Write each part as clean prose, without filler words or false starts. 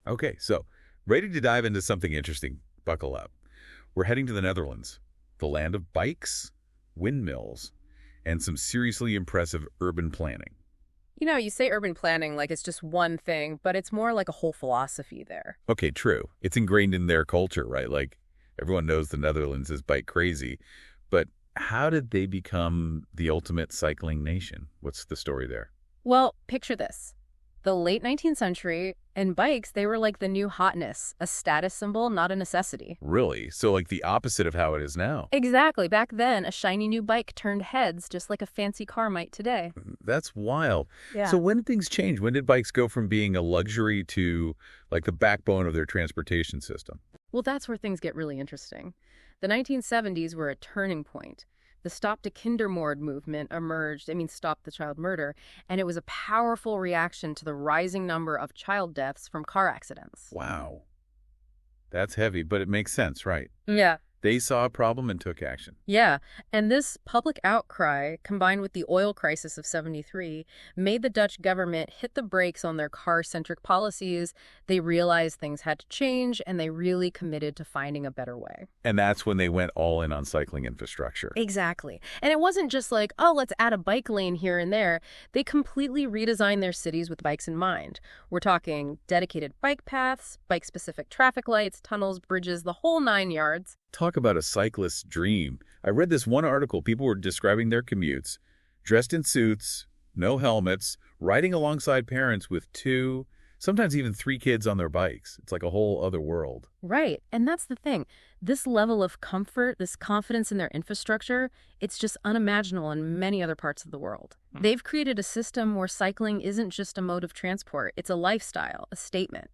Okay, so ready to dive into something interesting. Buckle up. We're heading to the Netherlands, the land of bikes, windmills, and some seriously impressive urban planning. You know, you say urban planning like it's just one thing, but it's more like a whole philosophy there. Okay, true. It's ingrained in their culture, right? Like, everyone knows the Netherlands is bike crazy. But how did they become the ultimate cycling nation? What's the story there? Well, picture this. The late 19th century, and bikes, they were like the new hotness, a status symbol, not a necessity. Really? So, like, the opposite of how it is now. Exactly. Back then, a shiny new bike turned heads just like a fancy car might today. That's wild. Yeah. So when did things change? When did bikes go from being a luxury to, like, the backbone of their transportation system? Well, that's where things get really interesting. The 1970s were a turning point. The Stop to Kindermord movement emerged, Stop the Child Murder, and it was a powerful reaction to the rising number of child deaths from car accidents. Wow. That's heavy, but it makes sense, right? Yeah. They saw a problem and took action. Yeah, and this public outcry, combined with the oil crisis of '73, made the Dutch government hit the brakes on their car-centric policies. They realized things had to change, and they really committed to finding a better way. And that's when they went all in on cycling infrastructure. Exactly. And it wasn't just like, oh, let's add a bike lane here and there. They completely redesigned their cities with bikes in mind. We're talking dedicated bike paths, bike-specific traffic lights, tunnels, bridges, the whole 9 yards. Talk about a cyclist's dream. I read this one article. People were describing their commutes, dressed in suits, no helmets, riding alongside parents with 2, sometimes even 3 kids on their bikes. It's like a whole other world. Right. And that's the thing. This level of comfort, this confidence in their infrastructure, it's just unimaginable in many other parts of the world. They've created a system where cycling isn't just a mode of transport. It's a lifestyle, a statement.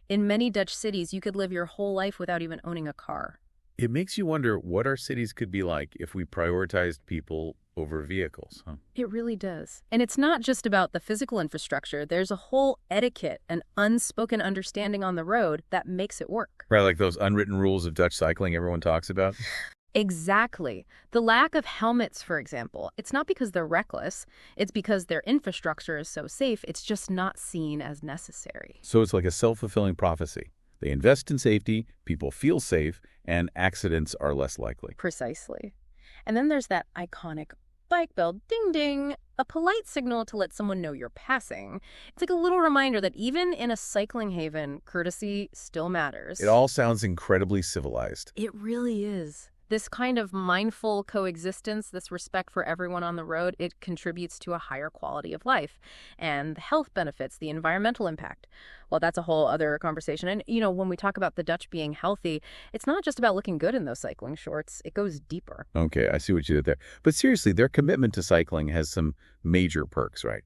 In many Dutch cities, you could live your whole life without even owning a car. It makes you wonder what our cities could be like if we prioritized people over vehicles, huh? It really does. And it's not just about the physical infrastructure. There's a whole etiquette, an unspoken understanding on the road that makes it work. Right, like those unwritten rules of Dutch cycling everyone talks about? Exactly. The lack of helmets, for example, it's not because they're reckless. It's because their infrastructure is so safe, it's just not seen as necessary. So it's like a self-fulfilling prophecy. They invest in safety, people feel safe, and accidents are less likely. Precisely. And then there's that iconic bike bell, ding ding, a polite signal to let someone know you're passing. It's like a little reminder that even in a cycling haven, courtesy still matters. It all sounds incredibly civilized. It really is. This kind of mindful coexistence, this respect for everyone on the road, it contributes to a higher quality of life and the health benefits, the environmental impact. Well, that's a whole other conversation. And, when we talk about the Dutch being healthy, it's not just about looking good in those cycling shorts. It goes deeper. Okay, I see what you did there. But seriously, their commitment to cycling has some major perks, right?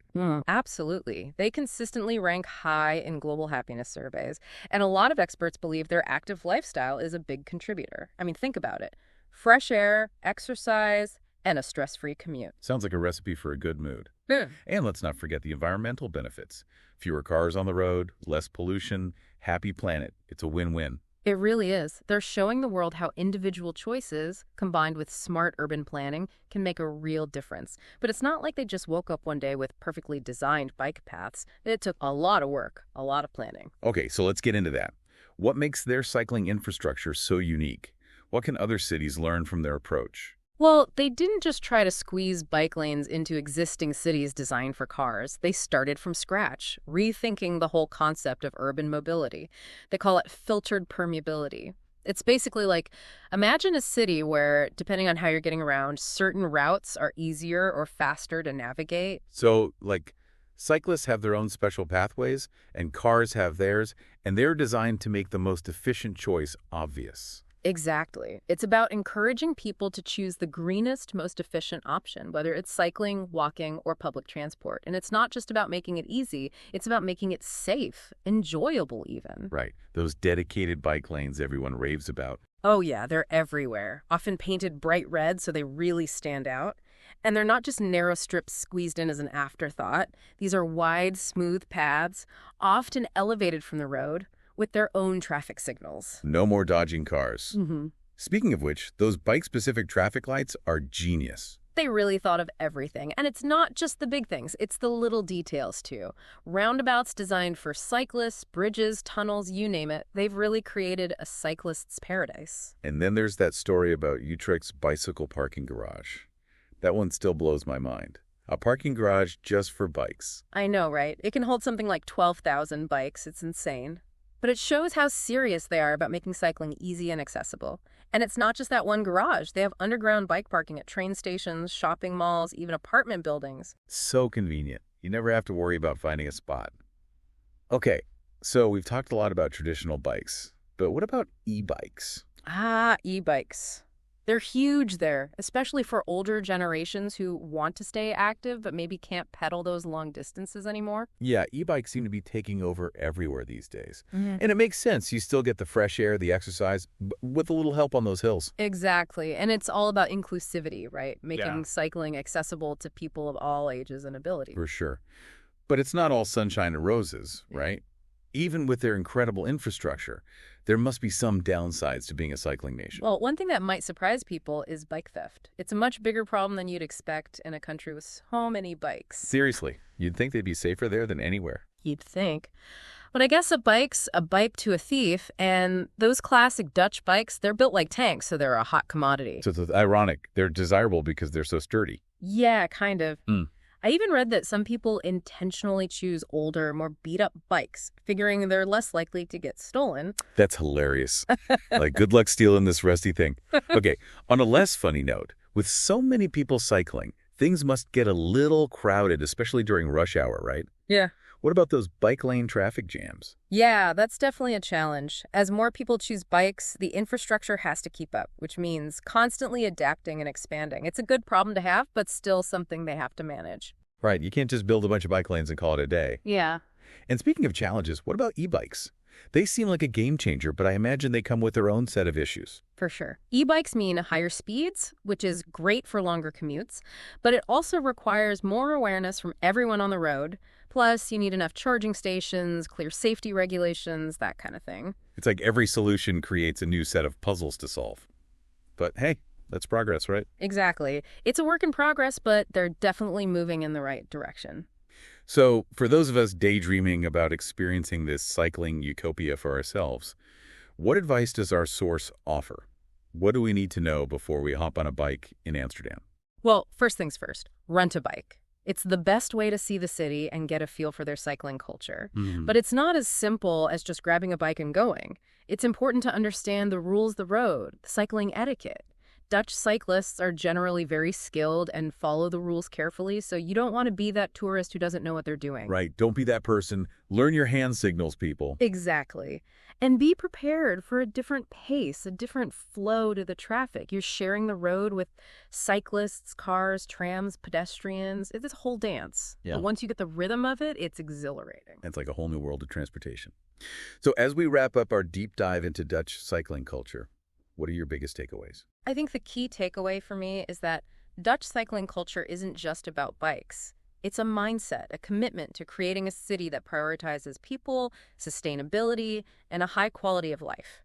Absolutely. They consistently rank high in global happiness surveys. And a lot of experts believe their active lifestyle is a big contributor. Think about it. Fresh air, exercise, and a stress-free commute. Sounds like a recipe for a good mood. Yeah. And let's not forget the environmental benefits. Fewer cars on the road, less pollution, happy planet. It's a win-win. It really is. They're showing the world how individual choices, combined with smart urban planning, can make a real difference. But it's not like they just woke up one day with perfectly designed bike paths. It took a lot of work, a lot of planning. Okay, so let's get into that. What makes their cycling infrastructure so unique? What can other cities learn from their approach? Well, they didn't just try to squeeze bike lanes into existing cities designed for cars. They started from scratch, rethinking the whole concept of urban mobility. They call it filtered permeability. It's basically like, imagine a city where, depending on how you're getting around, certain routes are easier or faster to navigate. So, like, cyclists have their own special pathways, and cars have theirs, and they're designed to make the most efficient choice obvious. Exactly. It's about encouraging people to choose the greenest, most efficient option, whether it's cycling, walking, or public transport. And it's not just about making it easy, it's about making it safe, enjoyable even. Right. Those dedicated bike lanes everyone raves about. Oh yeah, they're everywhere, often painted bright red so they really stand out. And they're not just narrow strips squeezed in as an afterthought. These are wide, smooth paths, often elevated from the road, with their own traffic signals. No more dodging cars. Mm-hmm. Speaking of which, those bike-specific traffic lights are genius. They really thought of everything. And it's not just the big things, it's the little details too. Roundabouts designed for cyclists, bridges, tunnels, you name it. They've really created a cyclist's paradise. And then there's that story about Utrecht's bicycle parking garage. That one still blows my mind. A parking garage just for bikes. I know, right? It can hold something like 12,000 bikes. It's insane. But it shows how serious they are about making cycling easy and accessible. And it's not just that one garage. They have underground bike parking at train stations, shopping malls, even apartment buildings. So convenient. You never have to worry about finding a spot. Okay, so we've talked a lot about traditional bikes, but what about e-bikes? E-bikes. They're huge there, especially for older generations who want to stay active but maybe can't pedal those long distances anymore. Yeah, e-bikes seem to be taking over everywhere these days. And it makes sense. You still get the fresh air, the exercise, with a little help on those hills. Exactly. And it's all about inclusivity, right? Making cycling accessible to people of all ages and abilities. For sure. But it's not all sunshine and roses, right? Even with their incredible infrastructure, there must be some downsides to being a cycling nation. Well, one thing that might surprise people is bike theft. It's a much bigger problem than you'd expect in a country with so many bikes. Seriously, you'd think they'd be safer there than anywhere. You'd think. But I guess a bike's a bike to a thief, and those classic Dutch bikes, they're built like tanks, so they're a hot commodity. So it's ironic. They're desirable because they're so sturdy. Yeah, kind of. I even read that some people intentionally choose older, more beat-up bikes, figuring they're less likely to get stolen. That's hilarious. Like, good luck stealing this rusty thing. Okay, on a less funny note, with so many people cycling, things must get a little crowded, especially during rush hour, right? Yeah. What about those bike lane traffic jams? Yeah, that's definitely a challenge. As more people choose bikes, the infrastructure has to keep up, which means constantly adapting and expanding. It's a good problem to have, but still something they have to manage. Right, you can't just build a bunch of bike lanes and call it a day. Yeah. And speaking of challenges, what about e-bikes? They seem like a game changer, but I imagine they come with their own set of issues. For sure. E-bikes mean higher speeds, which is great for longer commutes, but it also requires more awareness from everyone on the road. Plus, you need enough charging stations, clear safety regulations, that kind of thing. It's like every solution creates a new set of puzzles to solve. But hey, that's progress, right? Exactly. It's a work in progress, but they're definitely moving in the right direction. So, for those of us daydreaming about experiencing this cycling utopia for ourselves, what advice does our source offer? What do we need to know before we hop on a bike in Amsterdam? Well, first things first, rent a bike. It's the best way to see the city and get a feel for their cycling culture. But it's not as simple as just grabbing a bike and going. It's important to understand the rules of the road, the cycling etiquette. Dutch cyclists are generally very skilled and follow the rules carefully, so you don't want to be that tourist who doesn't know what they're doing. Right. Don't be that person. Learn your hand signals, people. Exactly. And be prepared for a different pace, a different flow to the traffic. You're sharing the road with cyclists, cars, trams, pedestrians. It's this whole dance. Yeah. But once you get the rhythm of it, it's exhilarating. It's like a whole new world of transportation. So as we wrap up our deep dive into Dutch cycling culture, what are your biggest takeaways? I think the key takeaway for me is that Dutch cycling culture isn't just about bikes. It's a mindset, a commitment to creating a city that prioritizes people, sustainability, and a high quality of life.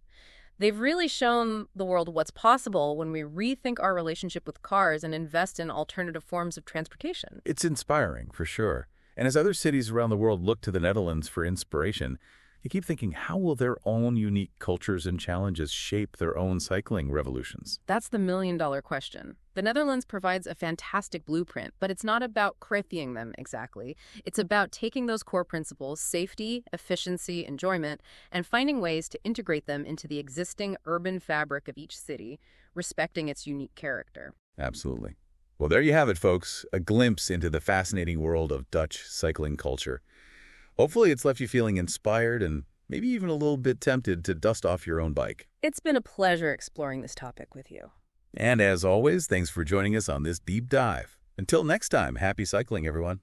They've really shown the world what's possible when we rethink our relationship with cars and invest in alternative forms of transportation. It's inspiring, for sure. And as other cities around the world look to the Netherlands for inspiration, you keep thinking, how will their own unique cultures and challenges shape their own cycling revolutions? That's the million-dollar question. The Netherlands provides a fantastic blueprint, but it's not about copying them exactly. It's about taking those core principles, safety, efficiency, enjoyment, and finding ways to integrate them into the existing urban fabric of each city, respecting its unique character. Absolutely. Well, there you have it, folks. A glimpse into the fascinating world of Dutch cycling culture. Hopefully it's left you feeling inspired and maybe even a little bit tempted to dust off your own bike. It's been a pleasure exploring this topic with you. And as always, thanks for joining us on this deep dive. Until next time, happy cycling, everyone.